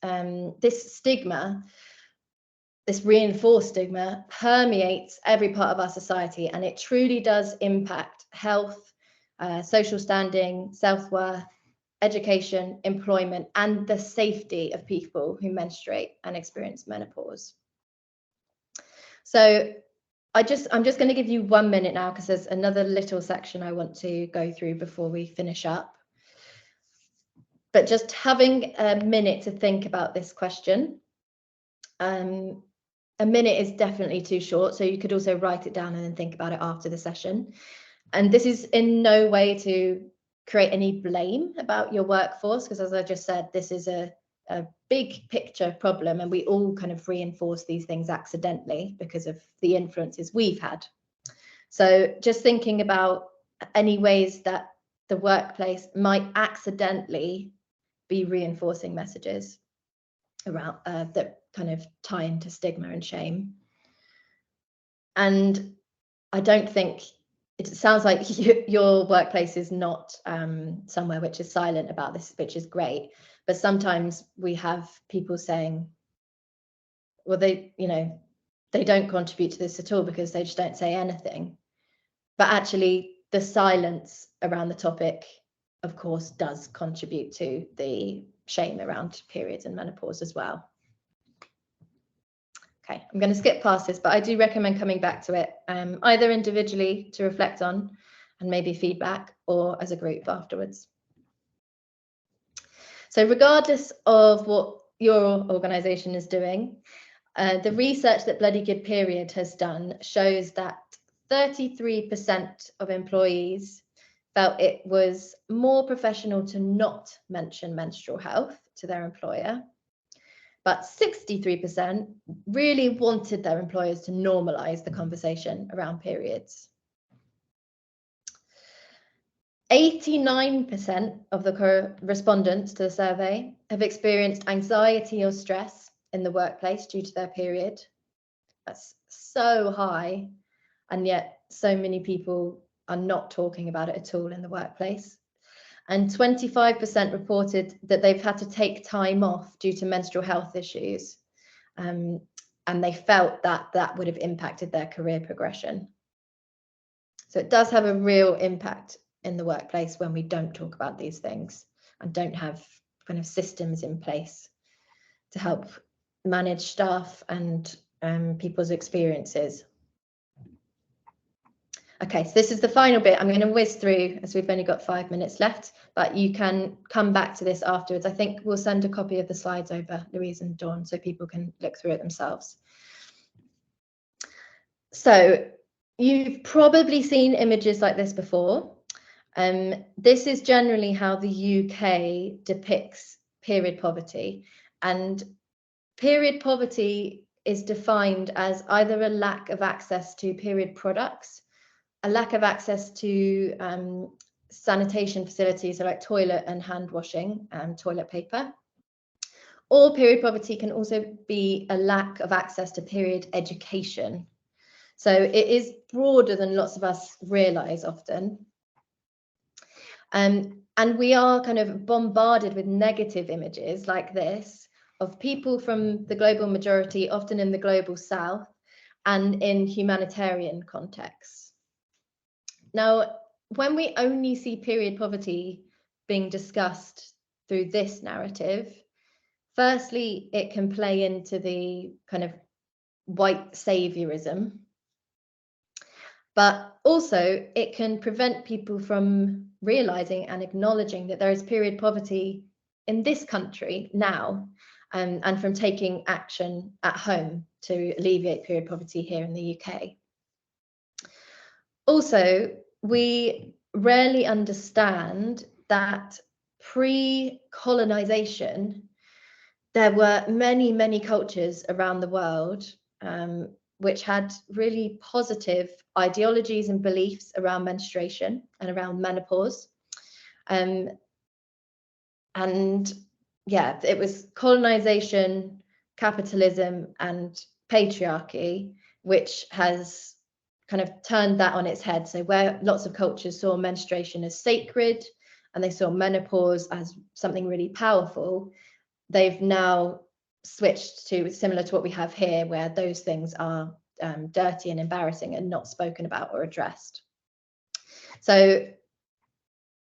this stigma, this reinforced stigma permeates every part of our society, and it truly does impact health, social standing, self-worth, education, employment, and the safety of people who menstruate and experience menopause. So I'm just going to give you 1 minute now because there's another little section I want to go through before we finish up. But just having a minute to think about this question. A minute is definitely too short, so you could also write it down and then think about it after the session. And this is in no way to create any blame about your workforce, because as I just said, this is a big picture problem, and we all kind of reinforce these things accidentally because of the influences we've had. So just thinking about any ways that the workplace might accidentally be reinforcing messages around that kind of tie into stigma and shame. And I don't think, it sounds like your workplace is not somewhere which is silent about this, which is great. But sometimes we have people saying, well, they don't contribute to this at all because they just don't say anything. But actually, the silence around the topic, of course, does contribute to the shame around periods and menopause as well. Okay, I'm going to skip past this, but I do recommend coming back to it, either individually to reflect on and maybe feedback, or as a group afterwards. So regardless of what your organisation is doing, the research that Bloody Good Period has done shows that 33% of employees felt it was more professional to not mention menstrual health to their employer, but 63% really wanted their employers to normalise the conversation around periods. 89% of the respondents to the survey have experienced anxiety or stress in the workplace due to their period. That's so high, and yet so many people are not talking about it at all in the workplace. And 25% reported that they've had to take time off due to menstrual health issues. And they felt that that would have impacted their career progression. So it does have a real impact in the workplace when we don't talk about these things and don't have kind of systems in place to help manage staff and people's experiences. Okay, so this is the final bit. I'm going to whiz through as we've only got 5 minutes left, but you can come back to this afterwards. I think we'll send a copy of the slides over, Louise and Dawn, so people can look through it themselves. So you've probably seen images like this before. This is generally how the UK depicts period poverty, and period poverty is defined as either a lack of access to period products, a lack of access to sanitation facilities, so like toilet and hand washing and toilet paper. Or period poverty can also be a lack of access to period education. So it is broader than lots of us realise often. And we are kind of bombarded with negative images like this of people from the global majority, often in the global south, and in humanitarian contexts. Now, when we only see period poverty being discussed through this narrative, firstly, it can play into the kind of white saviorism, but also it can prevent people from realizing and acknowledging that there is period poverty in this country now, and from taking action at home to alleviate period poverty here in the UK. Also, we rarely understand that pre-colonization, there were many, many cultures around the world which had really positive ideologies and beliefs around menstruation and around menopause. And yeah, it was colonization, capitalism, and patriarchy, which has kind of turned that on its head. So where lots of cultures saw menstruation as sacred and they saw menopause as something really powerful, they've now switched to similar to what we have here, where those things are dirty and embarrassing and not spoken about or addressed. So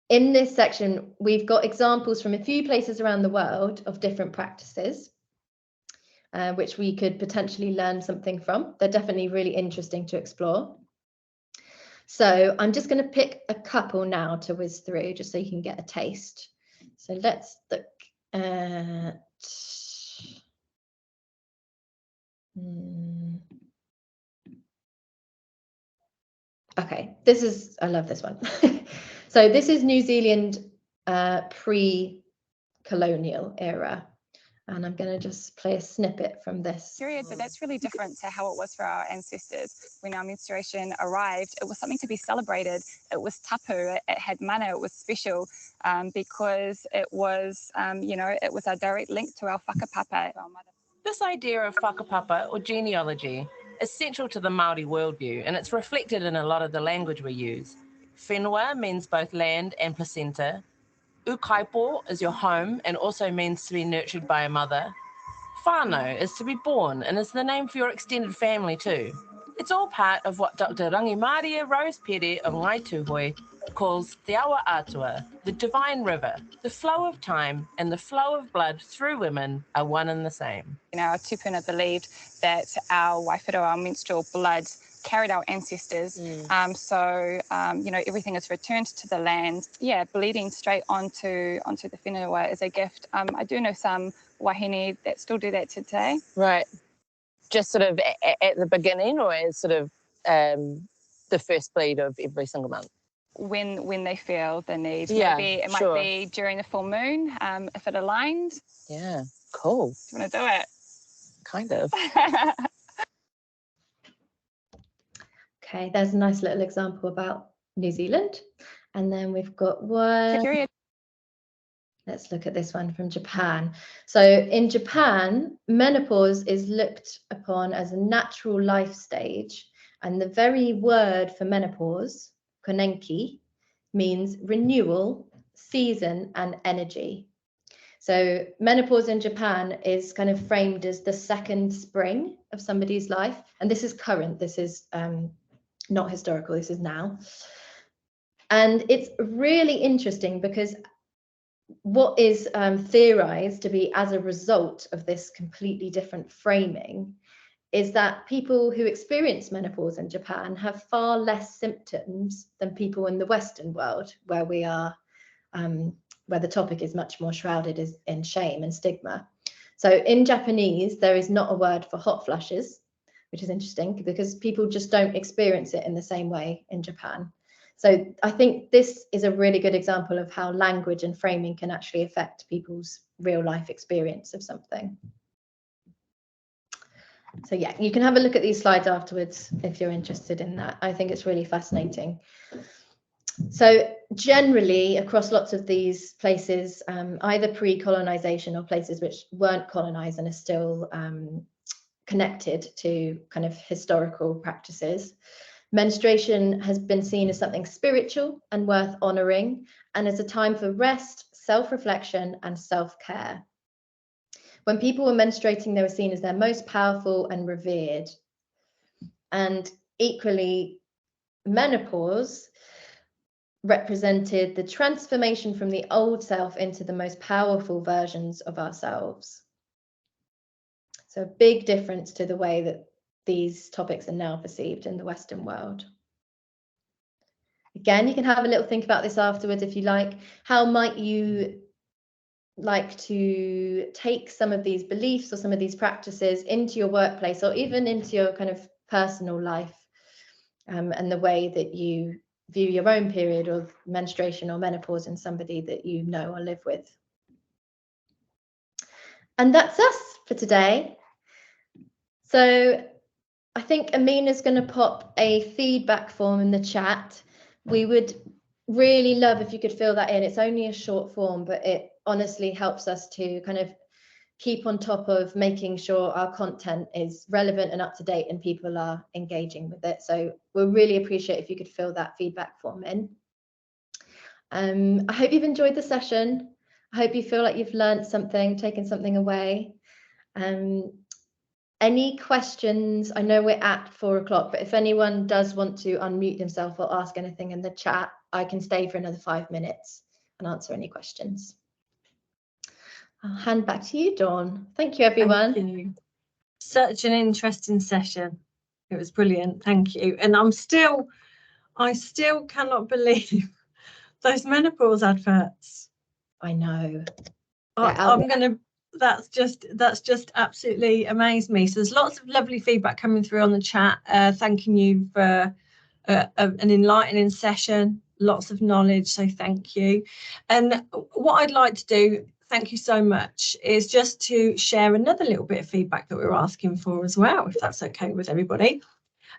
in this section, we've got examples from a few places around the world of different practices, which we could potentially learn something from. They're definitely really interesting to explore. So I'm just going to pick a couple now to whiz through, just so you can get a taste. So let's look at... Okay, I love this one. So this is New Zealand pre-colonial era. And I'm going to just play a snippet from this. Period, but that's really different to how it was for our ancestors. When our menstruation arrived, it was something to be celebrated. It was tapu, it had mana, it was special, because it was, you know, it was a direct link to our whakapapa, our mother. This idea of whakapapa, or genealogy, is central to the Māori worldview, and it's reflected in a lot of the language we use. Whenua means both land and placenta. Ukaipo is your home and also means to be nurtured by a mother. Whānau is to be born and is the name for your extended family too. It's all part of what Dr. Rangimaria Rose Pere of Ngaituhoi calls Te Awa Atua, the divine river. The flow of time and the flow of blood through women are one and the same. You know, our tupuna believed that our waifero, our menstrual blood, carried our ancestors. So, you know, everything is returned to the land. Yeah, bleeding straight onto the whenua is a gift. I do know some wahine that still do that today. Right. Just sort of at the beginning, or as sort of the first bleed of every single month? When they feel the need. Yeah, Maybe it sure. might be during the full moon, if it aligned. Yeah, cool. Do you want to do it? Kind of. Okay, there's a nice little example about New Zealand. And then we've got one. Period. Let's look at this one from Japan. So in Japan, menopause is looked upon as a natural life stage. And the very word for menopause, konenki, means renewal, season, and energy. So menopause in Japan is kind of framed as the second spring of somebody's life. And this is current, this is not historical, this is now. And it's really interesting because what is theorized to be as a result of this completely different framing is that people who experience menopause in Japan have far less symptoms than people in the Western world, where we are, where the topic is much more shrouded in shame and stigma. So in Japanese, there is not a word for hot flushes, which is interesting because people just don't experience it in the same way in Japan. So I think this is a really good example of how language and framing can actually affect people's real life experience of something. So yeah, you can have a look at these slides afterwards if you're interested in that. I think it's really fascinating. So generally across lots of these places, either pre-colonization or places which weren't colonized and are still connected to kind of historical practices, menstruation has been seen as something spiritual and worth honoring, and as a time for rest, self-reflection, and self-care. When people were menstruating, they were seen as their most powerful and revered. And equally, menopause represented the transformation from the old self into the most powerful versions of ourselves. So a big difference to the way that these topics are now perceived in the Western world. Again, you can have a little think about this afterwards if you like. How might you like to take some of these beliefs or some of these practices into your workplace or even into your kind of personal life, and the way that you view your own period of menstruation or menopause in somebody that you know or live with. And that's us for today. So I think Amina's going to pop a feedback form in the chat. We would really love if you could fill that in. It's only a short form, but it honestly helps us to kind of keep on top of making sure our content is relevant and up to date and people are engaging with it. So we'll really appreciate if you could fill that feedback form in. I hope you've enjoyed the session. I hope you feel like you've learned something, taken something away. Any questions? I know we're at 4 o'clock, but if anyone does want to unmute themselves or ask anything in the chat, I can stay for another 5 minutes and answer any questions. I'll hand back to you, Dawn. Thank you, everyone. Thank you. Such an interesting session. It was brilliant. Thank you. And I still cannot believe those menopause adverts. I know. That's just absolutely amazed me. So there's lots of lovely feedback coming through on the chat, thanking you for an enlightening session, lots of knowledge, so thank you. And what I'd like to do, thank you so much, is just to share another little bit of feedback that we're asking for as well, if that's okay with everybody.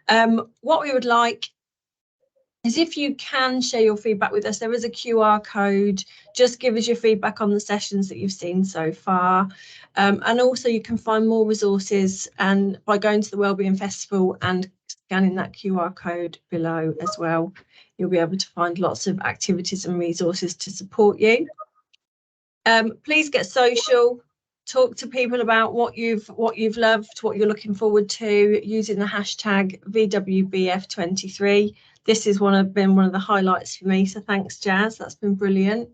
What we would like is if you can share your feedback with us. There is a QR code. Just give us your feedback on the sessions that you've seen so far. And also you can find more resources and by going to the Wellbeing Festival and scanning that QR code below as well. You'll be able to find lots of activities and resources to support you. Please get social. Talk to people about what you've loved, what you're looking forward to, using the hashtag VWBF23. This has been one of the highlights for me, so thanks, Jazz. That's been brilliant.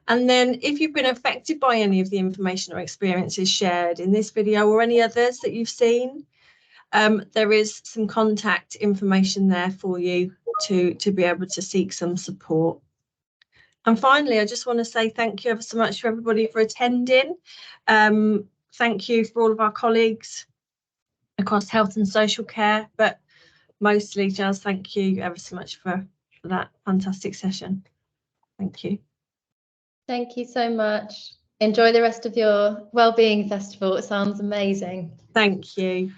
And then if you've been affected by any of the information or experiences shared in this video or any others that you've seen, there is some contact information there for you to be able to seek some support. And finally, I just want to say thank you ever so much for everybody for attending. Thank you for all of our colleagues across health and social care, but mostly, Jazz, thank you ever so much for that fantastic session. Thank you. Thank you so much. Enjoy the rest of your Wellbeing Festival. It sounds amazing. Thank you.